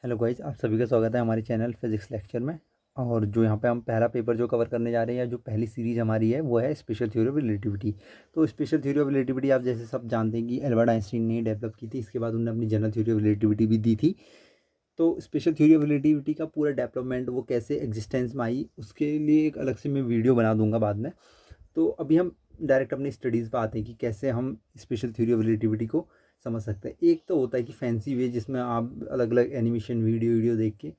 Hello guys, आप सभी का स्वागत है हमारे चैनल फिजिक्स लेक्चर में। और जो यहाँ पे हम पहला पेपर जो कवर करने जा रहे हैं, या जो पहली सीरीज़ हमारी है, वो है स्पेशल थ्योरी ऑफ रिलेटिविटी। तो स्पेशल थ्योरी ऑफ रिलेटिविटी आप जैसे सब जानते हैं कि एल्बर्ट आइंस्टीन ने डेवलप की थी। इसके बाद उन्होंने अपनी जनरल थ्योरी ऑफ रिलेटिविटी भी दी थी। तो स्पेशल थ्योरी ऑफ रिलेटिविटी का पूरा डेवलपमेंट वो कैसे एग्जिस्टेंस में आई, उसके लिए एक अलग से मैं वीडियो बना दूंगा बाद में। तो अभी हम डायरेक्ट अपनी स्टडीज़ पर आते हैं कि कैसे हम स्पेशल थ्योरी ऑफ रिलेटिविटी को समझ सकते हैं। एक तो होता है कि फैंसी वे, जिसमें आप अलग अलग एनिमेशन वीडियो देख के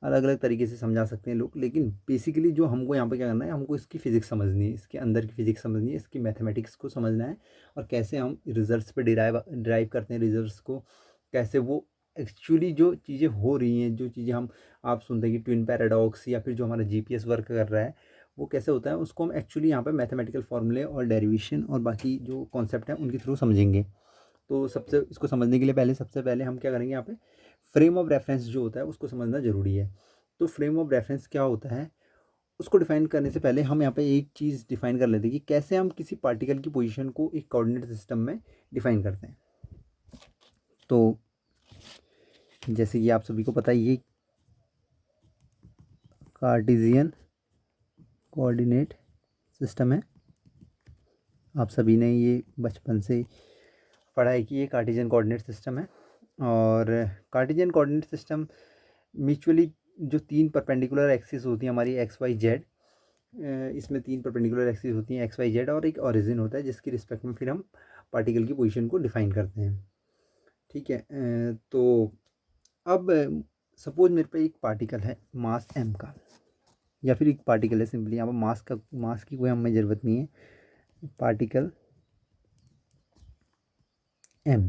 अलग अलग तरीके से समझा सकते हैं लोग। लेकिन बेसिकली जो हमको यहाँ पे क्या करना है, हमको इसकी फ़िज़िक्स समझनी है, इसके अंदर की फ़िज़िक्स समझनी है, इसकी मैथमेटिक्स को समझना है। और कैसे हम रिजल्ट्स पे डिराइव करते हैं रिजल्ट्स को, कैसे वो एक्चुअली जो चीज़ें हो रही हैं, जो चीज़ें हम आप सुनते हैं कि ट्विन पैराडॉक्स, या फिर जो हमारा जीपीएस वर्क कर रहा है, वो कैसे होता है, उसको हम एक्चुअली यहाँ पे मैथमेटिकल फॉर्मूले और डेरिवेशन और बाकी जो कॉन्सेप्ट हैं उनके थ्रू समझेंगे। तो सबसे इसको समझने के लिए सबसे पहले हम क्या करेंगे, यहाँ पे फ्रेम ऑफ रेफरेंस जो होता है उसको समझना ज़रूरी है। तो फ्रेम ऑफ रेफरेंस क्या होता है, उसको डिफाइन करने से पहले हम यहाँ पे एक चीज़ डिफाइन कर लेते हैं कि कैसे हम किसी पार्टिकल की पोजीशन को एक कोऑर्डिनेट सिस्टम में डिफाइन करते हैं। तो जैसे कि आप सभी को पता है, ये कार्टेशियन कोऑर्डिनेट सिस्टम है। आप सभी ने ये बचपन से पढ़ा है कि ये कार्टेशियन कोऑर्डिनेट सिस्टम है। और कार्टेशियन कोऑर्डिनेट सिस्टम म्यूचुअली जो तीन परपेंडिकुलर एक्सिस होती हैं हमारी एक्स वाई जेड, इसमें तीन परपेंडिकुलर एक्सिस होती हैं एक्स वाई जेड, और एक ओरिजिन होता है जिसकी रिस्पेक्ट में फिर हम पार्टिकल की पोजीशन को डिफाइन करते हैं। ठीक है। तो अब सपोज मेरे पे एक पार्टिकल है मास एम का, या फिर एक पार्टिकल है सिंपली, यहाँ पर मास की कोई हमें ज़रूरत नहीं है। पार्टिकल एम,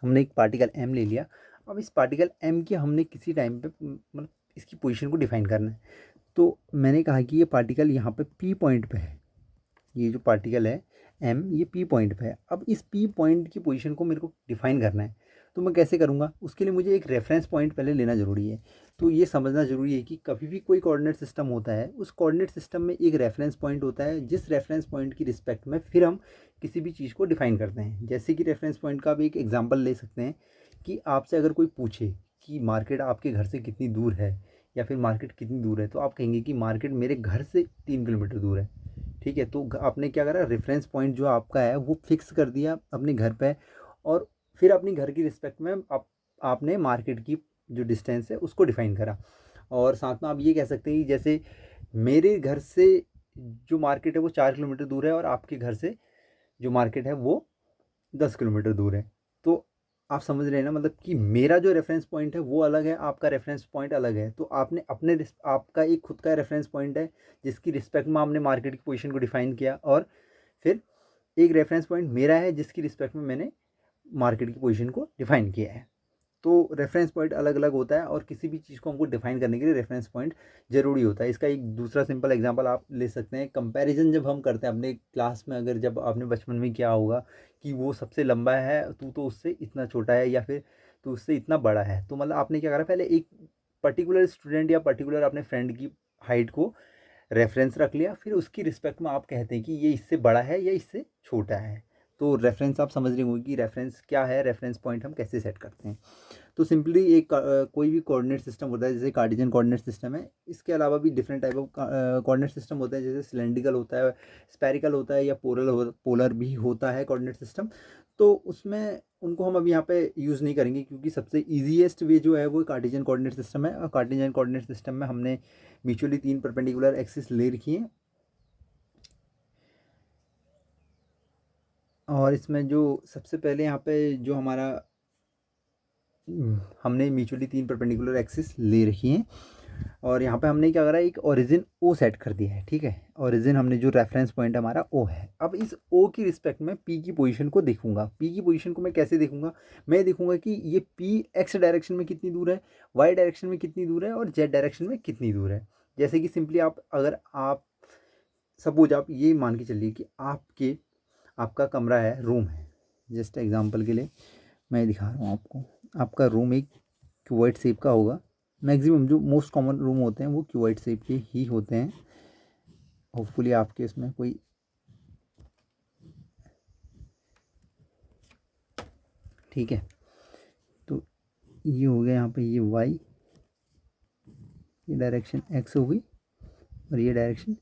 हमने एक पार्टिकल एम ले लिया। अब इस पार्टिकल एम की हमने किसी टाइम पे मतलब इसकी पोजीशन को डिफाइन करना है। तो मैंने कहा कि ये पार्टिकल यहाँ पे पी पॉइंट पे है। ये जो पार्टिकल है एम, ये पी पॉइंट पे है। अब इस पी पॉइंट की पोजीशन को मेरे को डिफाइन करना है। तो मैं कैसे करूँगा, उसके लिए मुझे एक रेफरेंस पॉइंट पहले लेना ज़रूरी है। तो ये समझना ज़रूरी है कि कभी भी कोई कोऑर्डिनेट सिस्टम होता है, उस कोऑर्डिनेट सिस्टम में एक रेफरेंस पॉइंट होता है, जिस रेफरेंस पॉइंट की रिस्पेक्ट में फिर हम किसी भी चीज़ को डिफाइन करते हैं। जैसे कि रेफरेंस पॉइंट का आप एक एग्जाम्पल ले सकते हैं कि आपसे अगर कोई पूछे कि मार्केट आपके घर से कितनी दूर है, या फिर मार्केट कितनी दूर है, तो आप कहेंगे कि मार्केट मेरे घर से 3 किलोमीटर दूर है। ठीक है। तो आपने क्या करा, रेफरेंस पॉइंट जो आपका है वो फिक्स कर दिया अपने घर पे, और फिर अपनी घर की रिस्पेक्ट में आपने मार्केट की जो डिस्टेंस है उसको डिफाइन करा। और साथ में आप ये कह सकते हैं कि जैसे मेरे घर से जो मार्केट है वो 4 किलोमीटर दूर है, और आपके घर से जो मार्केट है वो 10 किलोमीटर दूर है। तो आप समझ रहे हैं ना, मतलब कि मेरा जो रेफरेंस पॉइंट है वो अलग है, आपका रेफरेंस पॉइंट अलग है। तो आपने आपका एक खुद का रेफरेंस पॉइंट है जिसकी रिस्पेक्ट में आपने मार्केट की पोजीशन को डिफाइन किया, और फिर एक रेफरेंस पॉइंट मेरा है जिसकी रिस्पेक्ट में मैंने मार्केट की पोजीशन को डिफाइन किया है। तो रेफरेंस पॉइंट अलग अलग होता है, और किसी भी चीज़ को हमको डिफाइन करने के लिए रेफरेंस पॉइंट ज़रूरी होता है। इसका एक दूसरा सिंपल एग्जांपल आप ले सकते हैं, कंपैरिजन जब हम करते हैं अपने क्लास में। अगर जब आपने बचपन में किया होगा कि वो सबसे लंबा है, तू तो उससे इतना छोटा है, या फिर तू उससे इतना बड़ा है, तो मतलब आपने क्या करा, पहले एक पर्टिकुलर स्टूडेंट या पर्टिकुलर अपने फ्रेंड की हाइट को रेफरेंस रख लिया, फिर उसकी रिस्पेक्ट में आप कहते हैं कि ये इससे बड़ा है या इससे छोटा है। तो रेफरेंस आप समझ रहे होंगे कि रेफरेंस क्या है, रेफरेंस पॉइंट हम कैसे सेट करते हैं। तो सिंपली एक कोई भी कोऑर्डिनेट सिस्टम होता है, जैसे कार्टेशियन कोऑर्डिनेट सिस्टम है, इसके अलावा भी different type of coordinate system होता है, जैसे सिलेंड्रिकल होता है, स्फेरिकल होता है, या पोलर भी होता है कोऑर्डिनेट सिस्टम। तो उसमें उनको हम अभी यहाँ पे यूज़ नहीं करेंगे, क्योंकि सबसे ईजीएस्ट वे जो है वो कार्टेशियन कोऑर्डिनेट सिस्टम है। और कार्टेशियन कोऑर्डिनेट सिस्टम में हमने म्यूचुअली तीन परपेंडिकुलर एक्सिस ले रखी हैं, और इसमें जो सबसे पहले यहाँ पे जो हमारा हमने म्यूचुअली तीन परपेंडिकुलर एक्सिस ले रखी हैं, और यहाँ पे हमने क्या करा, एक ओरिजिन ओ सेट कर दिया है। ठीक है। ओरिजिन हमने जो रेफरेंस पॉइंट हमारा ओ है, अब इस ओ की रिस्पेक्ट में पी की पोजीशन को देखूंगा। पी की पोजीशन को मैं कैसे देखूंगा, मैं देखूंगा कि ये पी एक्स डायरेक्शन में कितनी दूर है, वाई डायरेक्शन में कितनी दूर है, और जेड डायरेक्शन में कितनी दूर है। जैसे कि सिंपली अगर आप सपोज आप ये मान के चलिए कि आपका कमरा है, रूम है। जस्ट एग्जांपल के लिए मैं दिखा रहा हूँ आपको। आपका रूम एक क्यूबॉइड शेप का होगा। मैक्सिमम जो मोस्ट कॉमन रूम होते हैं वो क्यूबॉइड शेप के ही होते हैं। होपफुली आपके इसमें कोई, ठीक है। तो ये हो गया यहाँ पे ये वाई, ये डायरेक्शन एक्स हो गई और ये डायरेक्शन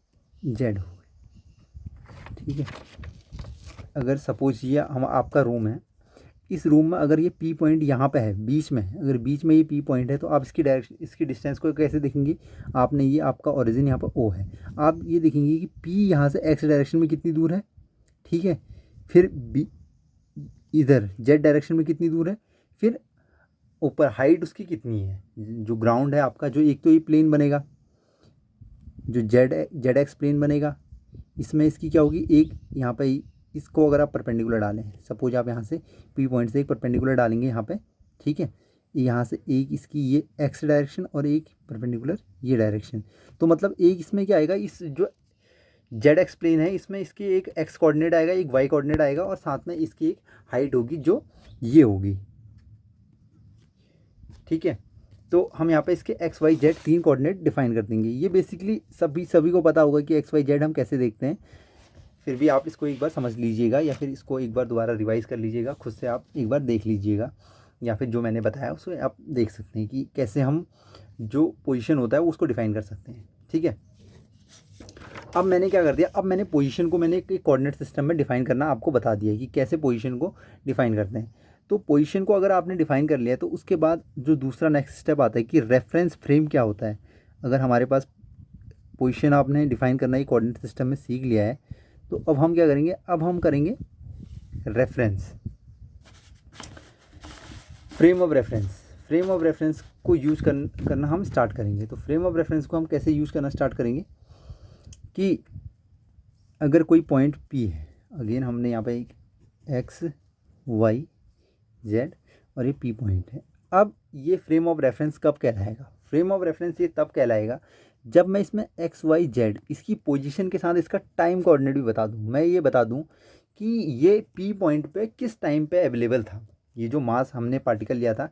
जेड हो गई। ठीक है, अगर सपोज ये हम आपका रूम है, इस रूम में अगर ये पी पॉइंट यहाँ पे है बीच में, अगर बीच में ये पी पॉइंट है तो आप इसकी डायरेक्शन, इसकी डिस्टेंस को कैसे देखेंगे, आपने ये आपका ओरिजिन यहाँ पर ओ है, आप ये देखेंगे कि पी यहाँ से एक्स डायरेक्शन में कितनी दूर है। ठीक है, फिर बी इधर जेड डायरेक्शन में कितनी दूर है, फिर ऊपर हाइट उसकी कितनी है, जो ग्राउंड है आपका, जो एक तो ये प्लेन बनेगा, जो जेड एक्स प्लेन बनेगा, इसमें इसकी क्या होगी, एक यहाँ पे इसको अगर आप परपेंडिकुलर डालें, सपोज आप यहाँ से पी पॉइंट से एक परपेंडिकुलर डालेंगे यहाँ पे, ठीक है, यहाँ से एक इसकी ये एक्स डायरेक्शन और एक परपेंडिकुलर ये डायरेक्शन, तो मतलब एक इसमें क्या आएगा, इस जो जेड एक्स प्लेन है इसमें इसकी एक एक्स कोऑर्डिनेट आएगा, एक वाई कोऑर्डिनेट आएगा और साथ में इसकी एक हाइट होगी जो ये होगी। ठीक है, तो हम यहाँ पे इसके X Y Z 3 coordinate define कर देंगे। ये बेसिकली सभी को पता होगा कि एक्स वाई जेड हम कैसे देखते हैं, फिर भी आप इसको एक बार समझ लीजिएगा या फिर इसको एक बार दोबारा रिवाइज़ कर लीजिएगा, खुद से आप एक बार देख लीजिएगा, या फिर जो मैंने बताया उसको आप देख सकते हैं कि कैसे हम जो पोजीशन होता है उसको डिफ़ाइन कर सकते हैं। ठीक है, अब मैंने क्या कर दिया, अब मैंने पोजीशन को मैंने एक कोऑर्डिनेट सिस्टम में डिफ़ाइन करना आपको बता दिया कि कैसे पोजीशन को डिफ़ाइन करते हैं। तो पोजीशन को अगर आपने डिफ़ाइन कर लिया तो उसके बाद जो दूसरा नेक्स्ट स्टेप आता है कि रेफरेंस फ्रेम क्या होता है। अगर हमारे पास पोजीशन आपने डिफ़ाइन करना ही कोऑर्डिनेट सिस्टम में सीख लिया है तो अब हम क्या करेंगे, अब हम करेंगे reference, frame of reference. Frame of reference को यूज करना हम स्टार्ट करेंगे। तो फ्रेम ऑफ रेफरेंस को हम कैसे यूज़ करना स्टार्ट करेंगे कि अगर कोई पॉइंट P है, अगेन हमने यहाँ पे एक एक्स वाई जेड और ये P पॉइंट है। अब ये फ्रेम ऑफ रेफरेंस कब कहलाएगा, फ्रेम ऑफ रेफरेंस ये तब कहलाएगा जब मैं इसमें एक्स वाई जेड इसकी पोजीशन के साथ इसका टाइम कोऑर्डिनेट भी बता दूं। मैं ये बता दूं कि ये P पॉइंट पे किस टाइम पे अवेलेबल था, ये जो मास हमने पार्टिकल लिया था,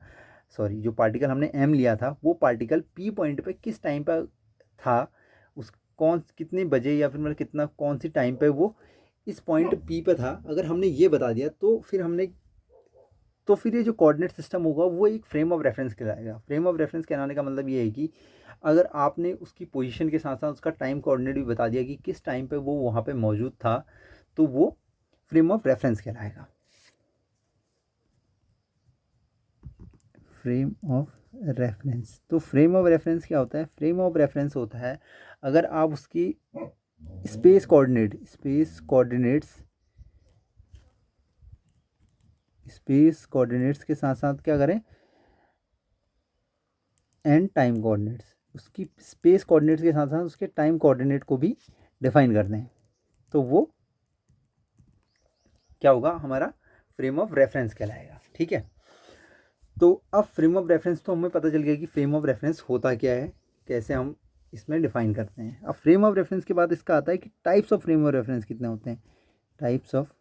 सॉरी जो पार्टिकल हमने M लिया था, वो पार्टिकल P पॉइंट पे किस टाइम पे था, उस कौन कितने बजे या फिर मतलब कितना कौन सी टाइम पे वो इस पॉइंट P पे था। अगर हमने ये बता दिया तो फिर ये जो कोऑर्डिनेट सिस्टम होगा वो एक फ्रेम ऑफ रेफरेंस कहलाएगा। फ्रेम ऑफ रेफरेंस कहलाने का मतलब ये है कि अगर आपने उसकी पोजीशन के साथ साथ उसका टाइम कोऑर्डिनेट भी बता दिया कि किस टाइम पे वो वहाँ पे मौजूद था, तो वो फ्रेम ऑफ रेफरेंस कहलाएगा। फ्रेम ऑफ रेफरेंस, तो फ्रेम ऑफ रेफरेंस क्या होता है, फ्रेम ऑफ रेफरेंस होता है अगर आप उसकी स्पेस कोऑर्डिनेट्स के साथ साथ क्या करें, एंड टाइम कोऑर्डिनेट्स, उसकी स्पेस कोऑर्डिनेट्स के साथ साथ उसके टाइम कोऑर्डिनेट को भी डिफाइन कर दें, तो वो क्या होगा, हमारा फ्रेम ऑफ रेफरेंस कहलाएगा। ठीक है, तो अब फ्रेम ऑफ रेफरेंस तो हमें पता चल गया कि फ्रेम ऑफ रेफरेंस होता क्या है, कैसे हम इसमें डिफाइन करते हैं। अब फ्रेम ऑफ रेफरेंस के बाद इसका आता है कि types of frame of reference कितने होते हैं, types of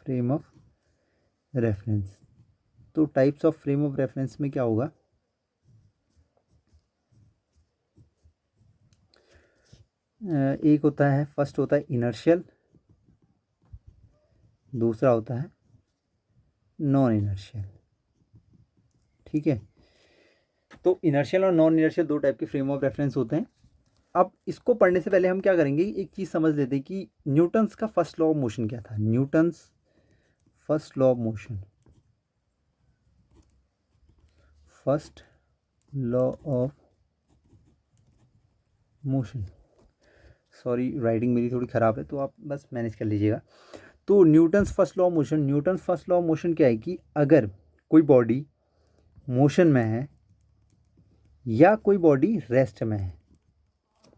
frame of reference. तो types of frame of reference में क्या होगा, एक होता है, फर्स्ट होता है इनर्शियल, दूसरा होता है नॉन इनर्शियल। ठीक है, तो इनर्शियल और नॉन इनर्शियल 2 टाइप के फ्रेम ऑफ रेफरेंस होते हैं। अब इसको पढ़ने से पहले हम क्या करेंगे, एक चीज़ समझ लेते हैं कि न्यूटन्स का फर्स्ट लॉ ऑफ मोशन क्या था। Newton's first law of motion, first law of motion, sorry writing मेरी थोड़ी ख़राब है तो आप बस मैनेज कर लीजिएगा। तो Newton's first law of motion, Newton's first law of motion क्या है कि अगर कोई बॉडी मोशन में है या कोई बॉडी रेस्ट में है,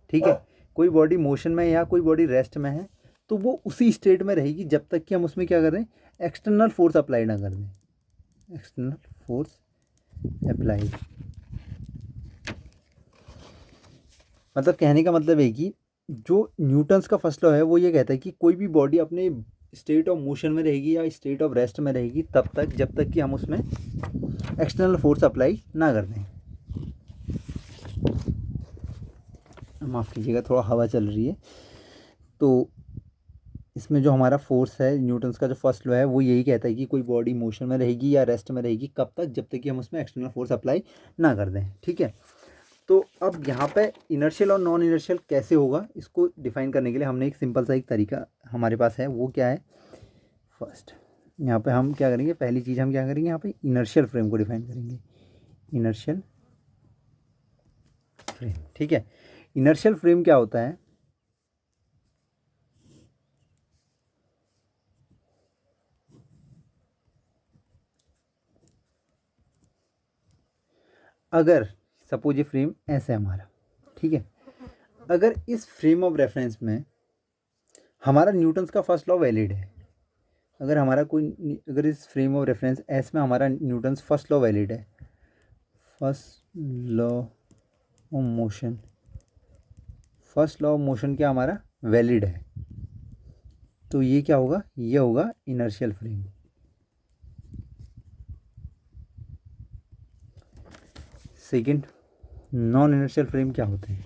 ठीक है, कोई बॉडी मोशन में है या कोई बॉडी रेस्ट में है, तो वो उसी स्टेट में रहेगी जब तक कि हम उसमें क्या करें, एक्सटर्नल फोर्स अप्लाई ना कर दें, एक्सटर्नल फोर्स अप्लाई। मतलब कहने का मतलब है कि जो न्यूटन्स का फर्स्ट लॉ है वो ये कहता है कि कोई भी बॉडी अपने स्टेट ऑफ मोशन में रहेगी या स्टेट ऑफ रेस्ट में रहेगी तब तक जब तक कि हम उसमें एक्सटर्नल फोर्स अप्लाई ना कर दें। माफ़ कीजिएगा, थोड़ा हवा चल रही है। तो इसमें जो हमारा फोर्स है, न्यूटन्स का जो फर्स्ट लॉ है वो यही कहता है कि कोई बॉडी मोशन में रहेगी या रेस्ट में रहेगी कब तक, जब तक कि हम उसमें एक्सटर्नल फोर्स अप्लाई ना कर दें। ठीक है, तो अब यहाँ पे इनर्शियल और नॉन इनर्शियल कैसे होगा, इसको डिफाइन करने के लिए हमने एक सिंपल सा एक तरीका हमारे पास है। वो क्या है, फर्स्ट यहाँ पे हम क्या करेंगे, पहली चीज़ हम क्या करेंगे, यहाँ पे इनर्शियल फ्रेम को डिफाइन करेंगे। इनर्शियल फ्रेम, ठीक है। इनर्शियल फ्रेम क्या होता है, अगर सपोज ये फ्रेम ऐसे है हमारा, ठीक है, अगर इस फ्रेम ऑफ रेफरेंस में हमारा न्यूटन्स का फर्स्ट लॉ वैलिड है, अगर हमारा कोई, अगर इस फ्रेम ऑफ रेफरेंस एस में हमारा न्यूटन्स फर्स्ट लॉ वैलिड है, first law of motion, first law of motion क्या हमारा वैलिड है, तो ये क्या होगा, ये होगा inertial frame. Second, non inertial frame क्या होते हैं,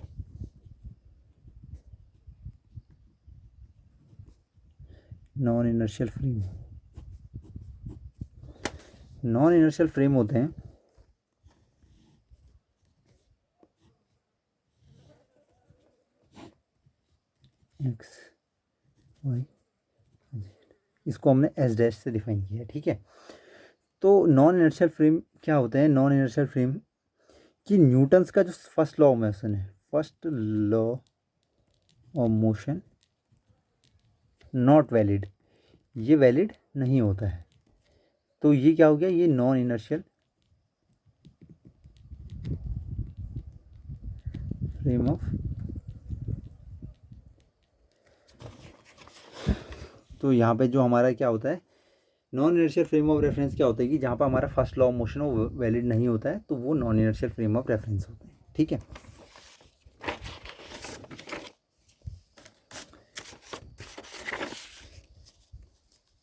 non inertial frame, non inertial frame होते हैं एक्स वाई, इसको हमने एस डैश से डिफाइन किया है, ठीक है। तो नॉन इनर्शियल फ्रेम क्या होते हैं, नॉन इनर्शियल फ्रेम कि न्यूटन्स का जो फर्स्ट लॉ ऑफ मोशन है, first law of motion not valid, ये वैलिड नहीं होता है, तो ये क्या हो गया, ये नॉन इनर्शियल फ्रेम ऑफ, तो यहाँ पे जो हमारा क्या होता है, non inertial frame of reference क्या होता है कि जहाँ पर हमारा फर्स्ट लॉ ऑफ मोशन वो वैलिड नहीं होता है, तो वो non inertial frame of reference होते हैं, ठीक है।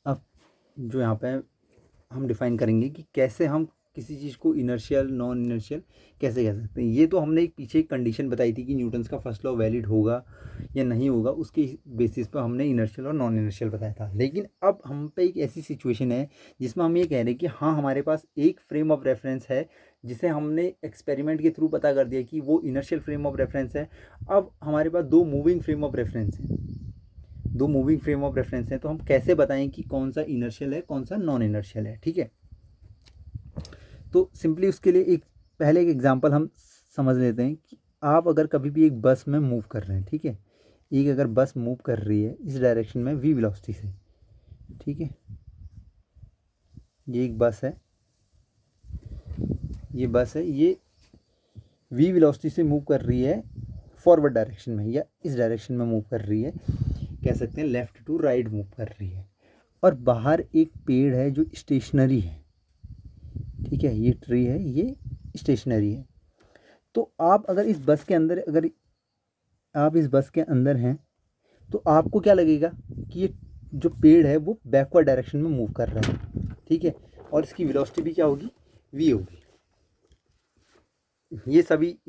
अब जो यहाँ पे हम डिफाइन करेंगे कि कैसे हम किसी चीज़ को इनर्शियल नॉन इनर्शियल कैसे कह सकते हैं। ये तो हमने एक पीछे एक कंडीशन बताई थी कि न्यूटन्स का फर्स्ट लॉ वैलिड होगा या नहीं होगा, उसके बेसिस पर हमने इनर्शियल और नॉन इनर्शियल बताया था। लेकिन अब हम पे एक ऐसी सिचुएशन है जिसमें हम ये कह रहे हैं कि हाँ, हमारे पास एक फ्रेम ऑफ रेफरेंस है जिसे हमने एक्सपेरिमेंट के थ्रू पता कर दिया कि वो इनर्शियल फ्रेम ऑफ रेफरेंस है। अब हमारे पास दो मूविंग फ्रेम ऑफ रेफरेंस हैं, दो मूविंग फ्रेम ऑफ रेफरेंस हैं, तो हम कैसे बताएं कि कौन सा इनर्शियल है कौन सा नॉन इनर्शियल है, ठीक है। तो सिंपली उसके लिए एक पहले एक एग्जांपल हम समझ लेते हैं कि आप अगर कभी भी एक बस में मूव कर रहे हैं, ठीक है, एक अगर बस मूव कर रही है इस डायरेक्शन में वी वेलोसिटी से, ठीक है, ये एक बस है, ये बस है, ये वी वेलोसिटी से मूव कर रही है फॉरवर्ड डायरेक्शन में या इस डायरेक्शन में मूव कर रही है, कह सकते हैं लेफ़्ट टू राइट मूव कर रही है, और बाहर एक पेड़ है जो स्टेशनरी है, ठीक है, ये ट्री है, ये स्टेशनरी है। तो आप अगर इस बस के अंदर, अगर आप इस बस के अंदर हैं तो आपको क्या लगेगा कि ये जो पेड़ है वो बैकवर्ड डायरेक्शन में मूव कर रहा है, ठीक है, और इसकी वेलोसिटी भी क्या होगी, वी होगी।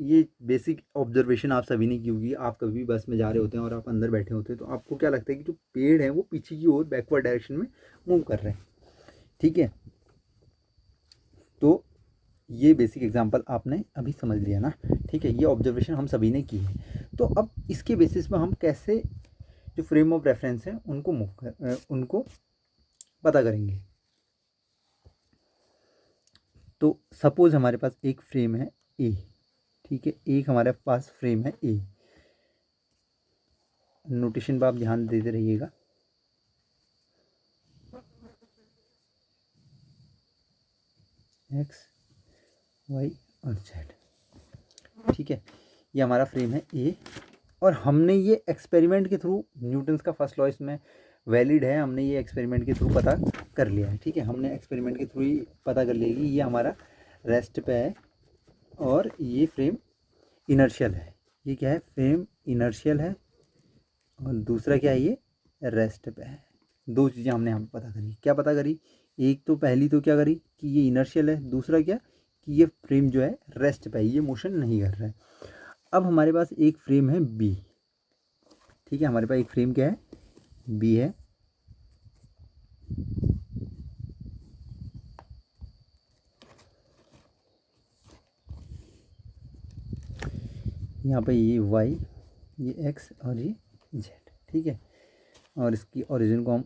ये बेसिक ऑब्जर्वेशन आप सभी ने की होगी। आप कभी भी बस में जा रहे होते हैं और आप अंदर बैठे होते हैं तो आपको क्या लगता है कि जो पेड़ है वो पीछे की ओर बैकवर्ड डायरेक्शन में मूव कर रहे हैं, ठीक है। तो ये बेसिक एग्जांपल आपने अभी समझ लिया ना, ठीक है, ये ऑब्जर्वेशन हम सभी ने की है। तो अब इसके बेसिस पे हम कैसे जो फ्रेम ऑफ रेफरेंस है उनको पता करेंगे। तो सपोज हमारे पास एक फ्रेम है ए, ठीक है, एक हमारे पास फ्रेम है ए, नोटेशन पर आप ध्यान देते रहिएगा, एक्स वाई और जेड, ठीक है, ये हमारा फ्रेम है ए, और हमने ये एक्सपेरिमेंट के थ्रू न्यूटन्स का फर्स्ट लॉ इसमें वैलिड है, हमने ये एक्सपेरिमेंट के थ्रू पता कर लिया है, ठीक है, हमने एक्सपेरिमेंट के थ्रू ही पता कर लिया कि ये हमारा रेस्ट पे है और ये फ्रेम इनर्शियल है। ये क्या है, फ्रेम इनर्शियल है और दूसरा क्या है, ये रेस्ट पे है। दो चीज़ें हमने यहाँ पे पता करी। क्या पता करी, एक तो पहली तो क्या करी कि ये इनर्शियल है, दूसरा क्या कि ये फ्रेम जो है रेस्ट पे है, ये मोशन नहीं कर रहा है। अब हमारे पास एक फ्रेम है बी, ठीक है, हमारे पास एक फ्रेम क्या है, बी है, यहाँ पे ये वाई, ये एक्स और ये जेड, ठीक है। और इसकी ओरिजिन को हम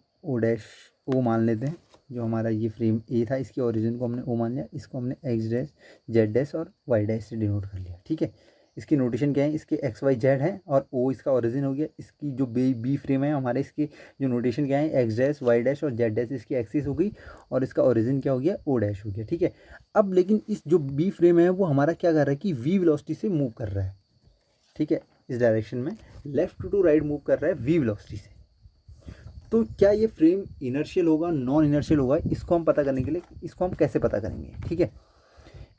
ओ मान लेते हैं। जो हमारा ये फ्रेम ए था, इसकी ओरिजिन को हमने ओ मान लिया, इसको हमने एक्स डैश, जेड डैश और वाई डैश से डिनोट कर लिया, ठीक है। इसकी नोटेशन क्या है, इसके एक्स वाई जेड है और ओ इसका ओरिजिन हो गया। इसकी जो बी फ्रेम है हमारे, इसकी जो नोटेशन क्या है, एक्स डैश, वाई डैश और जेड डैश इसकी एक्सिस हो गई और इसका ओरिजिन क्या हो गया, ओ डैश हो गया, ठीक है। अब लेकिन इस जो बी फ्रेम है वो हमारा क्या कर रहा है कि वी वेलोसिटी से मूव कर रहा है, ठीक है। इस डायरेक्शन में लेफ्ट टू राइट मूव कर रहा है वी वेलोसिटी से। तो क्या ये फ्रेम इनर्शियल होगा, नॉन इनर्शियल होगा, इसको हम पता करने के लिए इसको हम कैसे पता करेंगे, ठीक है।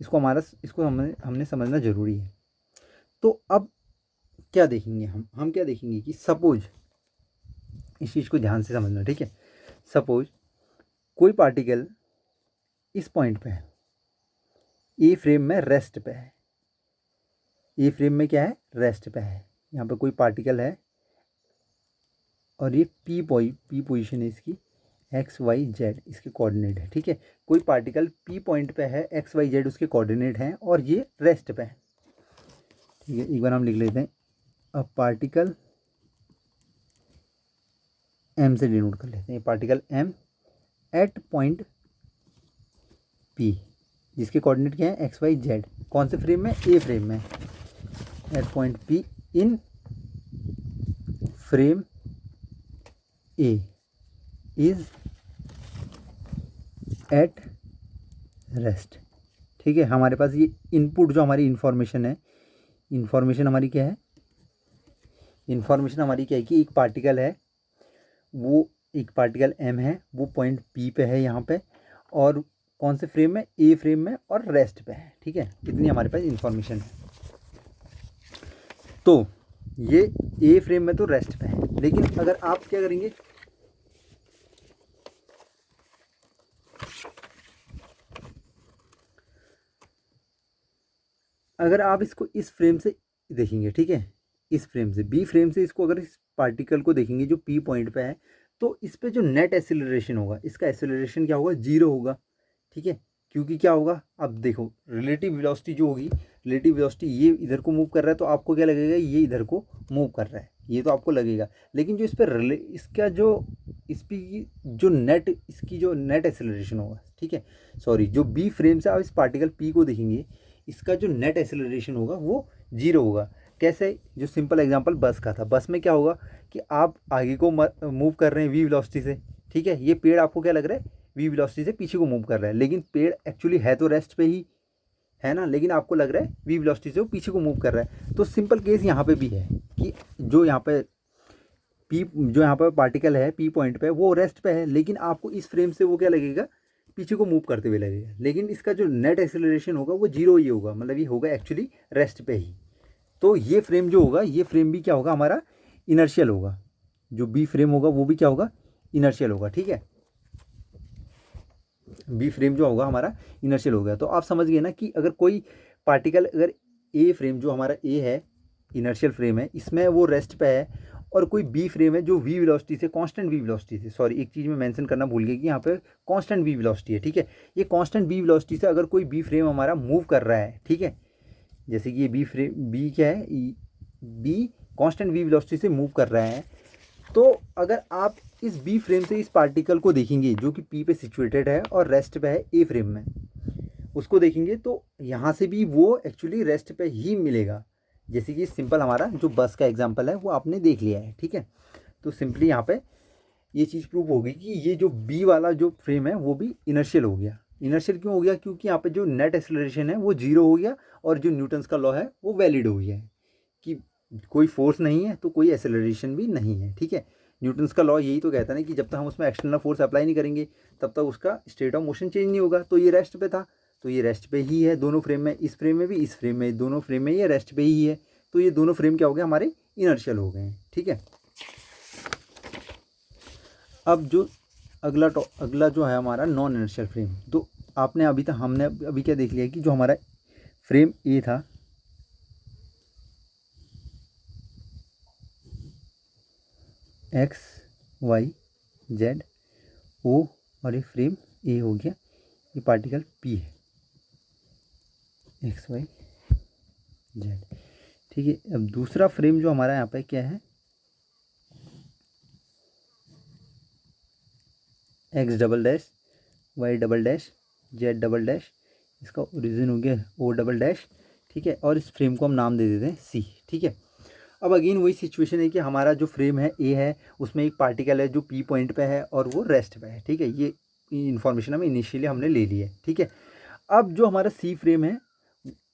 इसको हमने समझना ज़रूरी है। तो अब क्या देखेंगे हम क्या देखेंगे कि सपोज, इस चीज़ को ध्यान से समझना, ठीक है। सपोज कोई पार्टिकल इस पॉइंट पे है, ए फ्रेम में रेस्ट पे है, ए फ्रेम में क्या है, रेस्ट पे है। यहाँ पे कोई पार्टिकल है और ये पी पोजीशन है इसकी, एक्स वाई जेड इसके कोऑर्डिनेट है, ठीक है। कोई पार्टिकल पी पॉइंट पे है, एक्स वाई जेड उसके कोऑर्डिनेट हैं और ये रेस्ट पे है, ठीक है। एक बार हम लिख लेते हैं, अब पार्टिकल एम से डिनोट कर लेते हैं, particle M at point P, जिसके कोऑर्डिनेट क्या है, एक्स वाई जेड। कौन से फ्रेम में, ए फ्रेम में, at point P in frame A is at rest, ठीक है। हमारे पास ये इनपुट जो हमारी इन्फॉर्मेशन है, इन्फॉर्मेशन हमारी क्या है, इन्फॉर्मेशन हमारी क्या है कि एक पार्टिकल है, वो एक पार्टिकल एम है, वो पॉइंट पी पे है यहाँ पे, और कौन से फ्रेम में, ए फ्रेम में और रेस्ट पे है, ठीक है। इतनी हमारे पास इन्फॉर्मेशन है। तो ये ए फ्रेम में तो रेस्ट पे है, लेकिन अगर आप क्या करेंगे, अगर आप इसको इस फ्रेम से देखेंगे, ठीक है, इस फ्रेम से, बी फ्रेम से इसको अगर इस पार्टिकल को देखेंगे जो पी पॉइंट पे है, तो इस पे जो नेट एक्सेलरेशन होगा, इसका एक्सेलरेशन क्या होगा, जीरो होगा, ठीक है। क्योंकि क्या होगा, अब देखो रिलेटिव वेलोसिटी जो होगी, रिलेटिव वेलोसिटी ये इधर को मूव कर रहा है तो आपको क्या लगेगा, ये इधर को मूव कर रहा है, ये तो आपको लगेगा। लेकिन जो इस पर इसका जो इस पर जो नेट, इसकी जो नेट एक्सेलरेशन होगा, ठीक है, सॉरी, जो बी फ्रेम से आप इस पार्टिकल पी को देखेंगे, इसका जो नेट एक्सेलरेशन होगा वो जीरो होगा। कैसे, जो सिंपल एग्जांपल बस का था, बस में क्या होगा कि आप आगे को मूव कर रहे हैं वी वेलोसिटी से, ठीक है। ये पेड़ आपको क्या लग रहा है, वी वेलोसिटी से पीछे को मूव कर रहा है, लेकिन पेड़ एक्चुअली है तो रेस्ट पे ही है ना, लेकिन आपको लग रहा है वी वेलोसिटी से वो पीछे को मूव कर रहा है। तो सिंपल केस यहाँ पे भी है कि जो यहाँ पे पार्टिकल है पी पॉइंट पे, वो रेस्ट पे है, लेकिन आपको इस फ्रेम से वो क्या लगेगा, पीछे को मूव करते हुए लगेगा, लेकिन इसका जो नेट एक्सेलरेशन होगा वो जीरो ही होगा, मतलब ये होगा एक्चुअली रेस्ट पे ही। तो ये फ्रेम जो होगा, ये फ्रेम भी क्या होगा हमारा, इनर्शियल होगा। जो बी फ्रेम होगा वो भी क्या होगा, इनर्शियल होगा, ठीक है। बी फ्रेम जो होगा हमारा इनर्शियल हो गया। तो आप समझ गए ना कि अगर कोई पार्टिकल, अगर ए फ्रेम जो हमारा ए है, इनर्शियल फ्रेम है, इसमें वो रेस्ट पे है, और कोई बी फ्रेम है जो वी वेलोसिटी से, कांस्टेंट वी वेलोसिटी से, सॉरी एक चीज़ में मेंशन करना भूल गया कि यहाँ पे कांस्टेंट वी वेलोसिटी है, ठीक है। ये कांस्टेंट वी वेलोसिटी से अगर कोई बी फ्रेम हमारा मूव कर रहा है, ठीक है, जैसे कि ये बी फ्रेम, बी क्या है, बी कांस्टेंट वी वेलोसिटी से मूव कर रहा है, तो अगर आप इस बी फ्रेम से इस पार्टिकल को देखेंगे जो कि पी पे सिचुएटेड है और रेस्ट पे है ए फ्रेम में, उसको देखेंगे तो यहाँ से भी वो एक्चुअली रेस्ट पे ही मिलेगा। जैसे कि सिंपल हमारा जो बस का एग्जांपल है वो आपने देख लिया है, ठीक है। तो सिंपली यहाँ पे ये चीज़ प्रूव होगी कि ये जो बी वाला जो फ्रेम है वो भी इनर्शियल हो गया। इनर्शियल क्यों हो गया, क्योंकि यहाँ पे जो नेट एक्सेलरेशन है वो जीरो हो गया, और जो न्यूटन्स का लॉ है वो वैलिड हो गया है कि कोई फोर्स नहीं है तो कोई एक्सेलरेशन भी नहीं है, ठीक है। न्यूटन्स का लॉ यही तो कहता है ना कि जब तक हम उसमें एक्सटर्नल फोर्स अप्लाई नहीं करेंगे तब तक उसका स्टेट ऑफ मोशन चेंज नहीं होगा। तो ये रेस्ट पे था, तो ये रेस्ट पे ही है दोनों फ्रेम में, इस फ्रेम में भी, इस फ्रेम में, दोनों फ्रेम में ये रेस्ट पे ही है। तो ये दोनों फ्रेम क्या हो गए हमारे, इनर्शियल हो गए हैं, ठीक है। अब जो अगला जो है हमारा नॉन इनर्शियल फ्रेम। तो आपने हमने अभी क्या देख लिया कि जो हमारा फ्रेम ए था, एक्स वाई जेड ओ, और ये फ्रेम ए हो गया, ये पार्टिकल पी है, एक्स वाई जेड। ठीक है। अब दूसरा फ्रेम जो हमारा यहाँ पे क्या है, X double dash Y double dash Z double dash, इसका ओरिजिन हो गया ओ डबल डैश, ठीक है। और इस फ्रेम को हम नाम दे देते हैं सी, ठीक है। अब अगेन वही सिचुएशन है कि हमारा जो फ्रेम है ए है, उसमें एक पार्टिकल है जो पी पॉइंट पे है और वो रेस्ट पे है, ठीक है। ये इन्फॉर्मेशन हमें इनिशियली हमने ले ली है, ठीक है। अब जो हमारा सी फ्रेम है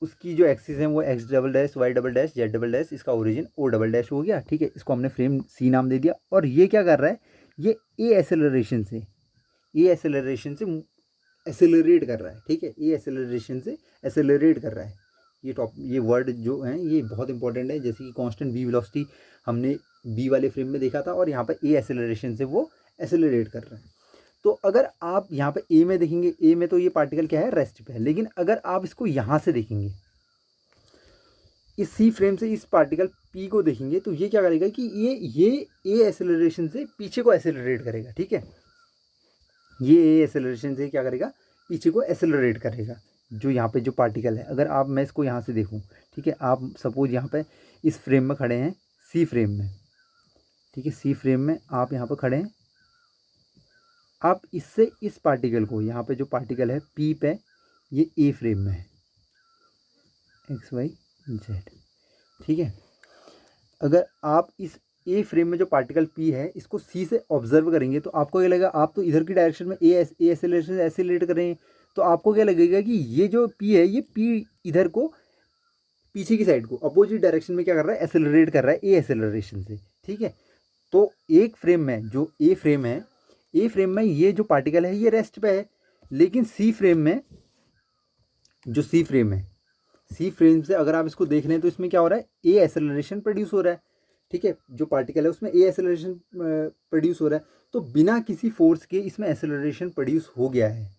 उसकी जो एक्सिस है वो X double dash Y double dash Z double dash, इसका ओरिजिन ओ डबल डैश हो गया, ठीक है। इसको हमने फ्रेम सी नाम दे दिया। और ये क्या कर रहा है, ये ए एसेलरेशन से एसेलरेट कर रहा है, ठीक है। ए एसेलरेशन से एसेलरेट कर रहा है। ये वर्ड जो है ये बहुत इंपॉर्टेंट है। जैसे कि कांस्टेंट बी वेलोसिटी हमने बी वाले फ्रेम में देखा था, और यहाँ पर ए एसेलरेशन से वो एसेलरेट कर रहा है। तो अगर आप यहाँ पे ए में देखेंगे, ए में तो ये पार्टिकल क्या है, रेस्ट पे है। लेकिन अगर आप इसको यहाँ से देखेंगे, इस सी फ्रेम से इस पार्टिकल पी को देखेंगे, तो ये क्या करेगा कि ये ए एसेलरेशन से पीछे को एसेलरेट करेगा, ठीक है। ये ए एसेलरेशन से क्या करेगा, पीछे को एसेलरेट करेगा। जो यहाँ पे जो पार्टिकल है, अगर आप मैं इसको यहाँ से देखूँ, ठीक है। आप सपोज यहाँ पे इस फ्रेम में खड़े हैं, सी फ्रेम में, ठीक है। सी फ्रेम में आप यहाँ पे खड़े हैं, आप इससे इस पार्टिकल को, यहाँ पे जो पार्टिकल है पी पे, ये ए फ्रेम में है, एक्स वाई जेड, ठीक है। अगर आप इस ए फ्रेम में जो पार्टिकल पी है इसको सी से ऑब्जर्व करेंगे, तो आपको क्या लगेगा, आप तो इधर की डायरेक्शन में ए एसेलरेशन से एसेलरेट कर रहे हैं, तो आपको क्या लगेगा कि ये जो पी है, ये पी इधर को पीछे की साइड को अपोजिट डायरेक्शन में क्या कर रहा है, एसेलरेट कर रहा है ए एसेलरेशन से, ठीक है। तो एक फ्रेम में जो ए फ्रेम है, ए फ्रेम में ये जो पार्टिकल है ये रेस्ट पे है। लेकिन सी फ्रेम में, जो सी फ्रेम है, सी फ्रेम से अगर आप इसको देख रहे हैं तो इसमें क्या हो रहा है, ए एसेलरेशन प्रोड्यूस हो रहा है, ठीक है। जो पार्टिकल है उसमें ए एसेलरेशन प्रोड्यूस हो रहा है, तो बिना किसी फोर्स के इसमें एसेलरेशन प्रोड्यूस हो गया है।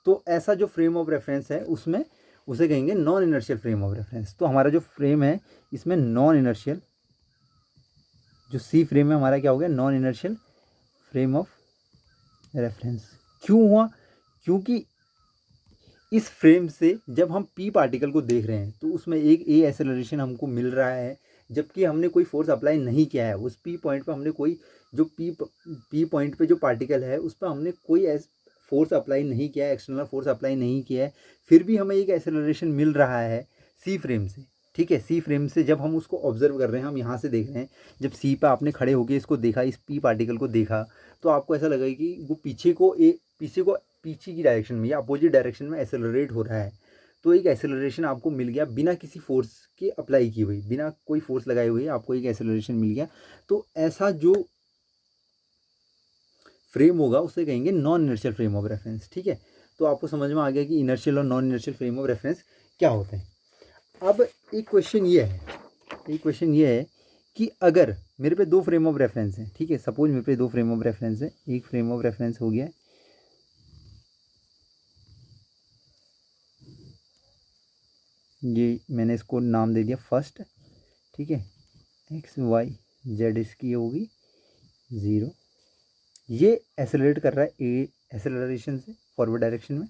तो ऐसा जो फ्रेम ऑफ रेफरेंस है उसमें उसे कहेंगे non inertial frame of reference. तो हमारा जो फ्रेम है इसमें नॉन इनर्शियल, जो सी फ्रेम है हमारा क्या हो गया, non inertial frame of reference. क्यों हुआ, क्योंकि इस फ्रेम से जब हम पी पार्टिकल को देख रहे हैं तो उसमें एक ए एसेलरेशन हमको मिल रहा है, जबकि हमने कोई फोर्स अप्लाई नहीं किया है उस पी पॉइंट पर। हमने कोई जो पी पॉइंट पे जो पार्टिकल है उस पर हमने कोई फोर्स अप्लाई नहीं किया है, एक्सटर्नल फोर्स अप्लाई नहीं किया है, फिर भी हमें एक एसेलरेशन मिल रहा है सी फ्रेम से, ठीक है। सी फ्रेम से जब हम उसको ऑब्जर्व कर रहे हैं, हम यहाँ से देख रहे हैं, जब सी पर आपने खड़े होकर इसको देखा, इस पी पार्टिकल को देखा, तो आपको ऐसा लगेगा कि वो पीछे की डायरेक्शन में या अपोजिट डायरेक्शन में एसेलरेट हो रहा है। तो एक एसेलरेशन आपको मिल गया बिना किसी फोर्स के अप्लाई की हुई, बिना कोई फोर्स लगाए हुए आपको एक एसेलरेशन मिल गया। तो ऐसा जो फ्रेम होगा उसे कहेंगे non inertial frame of reference, ठीक है। तो आपको समझ में आ गया कि इनर्शियल और non inertial frame of reference क्या होते हैं। अब एक क्वेश्चन ये है कि अगर मेरे पे दो फ्रेम ऑफ रेफरेंस हैं, ठीक है। सपोज मेरे पे दो फ्रेम ऑफ रेफरेंस है, एक फ्रेम ऑफ रेफरेंस हो गया, ये मैंने इसको नाम दे दिया फर्स्ट, ठीक है। एक्स वाई जेड इसकी होगी 0, ये एसेलरेट कर रहा है ए एसेलरेशन से फॉरवर्ड डायरेक्शन में,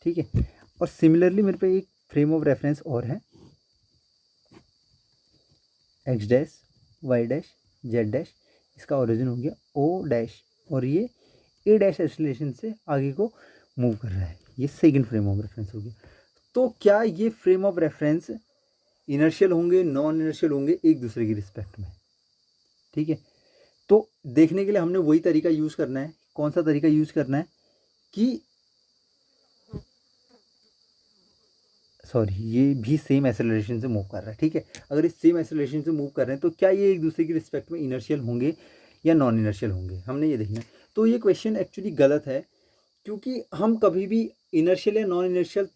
ठीक है। और सिमिलरली मेरे पे एक फ्रेम ऑफ रेफरेंस और है, X dash Y dash Z dash, इसका ओरिजिन हो गया ओ डैश, और ये ए डैश एसेलरेशन से आगे को मूव कर रहा है। ये सेकंड फ्रेम ऑफ रेफरेंस हो गया। तो क्या ये फ्रेम ऑफ रेफरेंस इनर्शियल होंगे, नॉन इनर्शियल होंगे एक दूसरे की रिस्पेक्ट में, ठीक है। तो देखने के लिए हमने वही तरीका यूज़ करना है। कौन सा तरीका यूज़ करना है कि सॉरी, ये भी सेम एसेलरेशन से मूव कर रहा है, ठीक है। अगर इस सेम एसेलरेशन से मूव कर रहे हैं तो क्या ये एक दूसरे की रिस्पेक्ट में इनर्शियल होंगे या नॉन इनर्शियल होंगे, हमने ये देखना है। तो ये क्वेश्चन एक्चुअली गलत है, क्योंकि हम कभी भी इनर्शियल या नॉन इनर्शियल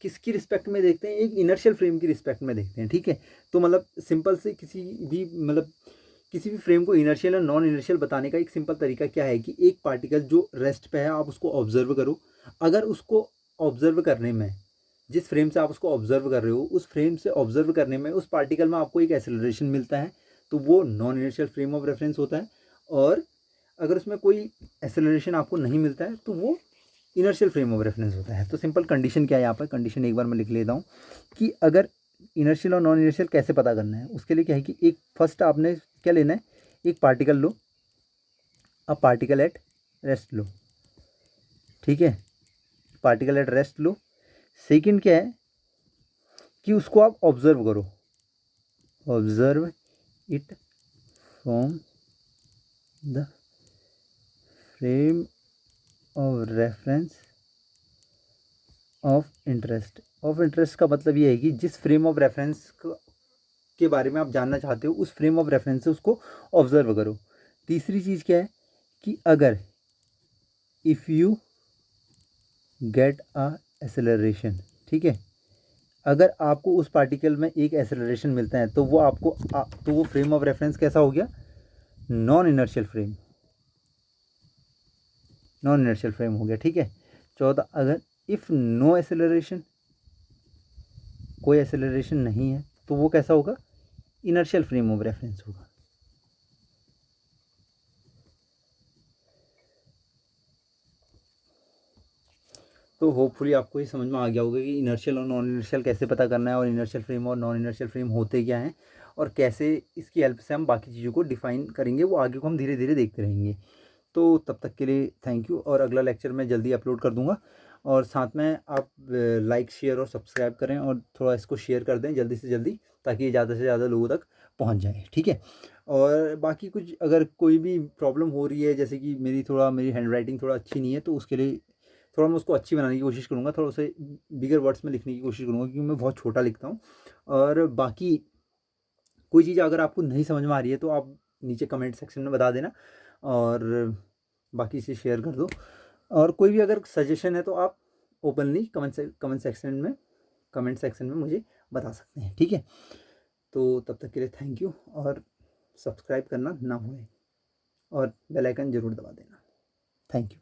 किसकी रिस्पेक्ट में देखते हैं, एक इनर्शियल फ्रेम की रिस्पेक्ट में देखते हैं, ठीक है। तो मतलब सिंपल से किसी भी फ्रेम को इनर्शियल और नॉन इनर्शियल बताने का एक सिंपल तरीका क्या है कि एक पार्टिकल जो रेस्ट पे है आप उसको ऑब्जर्व करो। अगर उसको ऑब्जर्व करने में, जिस फ्रेम से आप उसको ऑब्जर्व कर रहे हो, उस फ्रेम से ऑब्जर्व करने में उस पार्टिकल में आपको एक एसेलरेशन मिलता है, तो वो non inertial frame of reference होता है। और अगर उसमें कोई एसेलरेशन आपको नहीं मिलता है तो वो इनर्शियल फ्रेम ऑफ रेफरेंस होता है। तो सिंपल कंडीशन क्या है यहाँ पर, कंडीशन एक बार मैं लिख लेता हूँ कि अगर इनर्शियल और नॉन इनर्शियल कैसे पता करना है, उसके लिए क्या है कि एक फर्स्ट आपने क्या लेना है, एक पार्टिकल लो, अब पार्टिकल एट रेस्ट लो, ठीक है, particle at rest low. Second क्या है कि उसको आप ऑब्जर्व करो, observe it from the frame of reference of interest. Of interest का मतलब ये है कि जिस फ्रेम ऑफ रेफरेंस के बारे में आप जानना चाहते हो उस फ्रेम ऑफ रेफरेंस से उसको ऑब्जर्व करो। तीसरी चीज़ क्या है कि अगर if you get a acceleration, ठीक है, अगर आपको उस पार्टिकल में एक एक्सेलरेशन मिलता है तो वो आपको तो वो फ्रेम ऑफ रेफरेंस कैसा हो गया, non inertial frame, non inertial frame हो गया, ठीक है। चौथा, अगर इफ़ नो एक्सेलरेशन, कोई एक्सेलरेशन नहीं है तो वो कैसा होगा, इनर्शियल फ्रेम ऑफ रेफरेंस होगा। तो होपफुली आपको ये समझ में आ गया होगा कि इनर्शियल और नॉन इनर्शियल कैसे पता करना है, और इनर्शियल फ्रेम और नॉन इनर्शियल फ्रेम होते क्या हैं, और कैसे इसकी हेल्प से हम बाकी चीज़ों को डिफाइन करेंगे, वो आगे को हम धीरे धीरे देखते रहेंगे। तो तब तक के लिए थैंक यू, और अगला लेक्चर मैं जल्दी अपलोड कर दूंगा। और साथ में आप लाइक शेयर और सब्सक्राइब करें और थोड़ा इसको शेयर कर दें जल्दी से जल्दी, ताकि ये ज़्यादा से ज़्यादा लोगों तक पहुंच जाए, ठीक है। और बाकी कुछ अगर कोई भी प्रॉब्लम हो रही है, जैसे कि मेरी हैंड राइटिंग थोड़ा अच्छी नहीं है, तो उसके लिए थोड़ा मैं उसको अच्छी बनाने की कोशिश करूँगा, थोड़ा उसे बिगर वर्ड्स में लिखने की कोशिश करूँगा, क्योंकि मैं बहुत छोटा लिखता हूँ। और बाकी कोई चीज़ अगर आपको नहीं समझ में आ रही है तो आप नीचे कमेंट सेक्शन में बता देना, और बाकी इसे शेयर कर दो। और कोई भी अगर सजेशन है तो आप ओपनली कमेंट सेक्शन में मुझे बता सकते हैं, ठीक है। तो तब तक के लिए थैंक यू, और सब्सक्राइब करना ना भूलें, और बेल आइकन ज़रूर दबा देना। Thank you.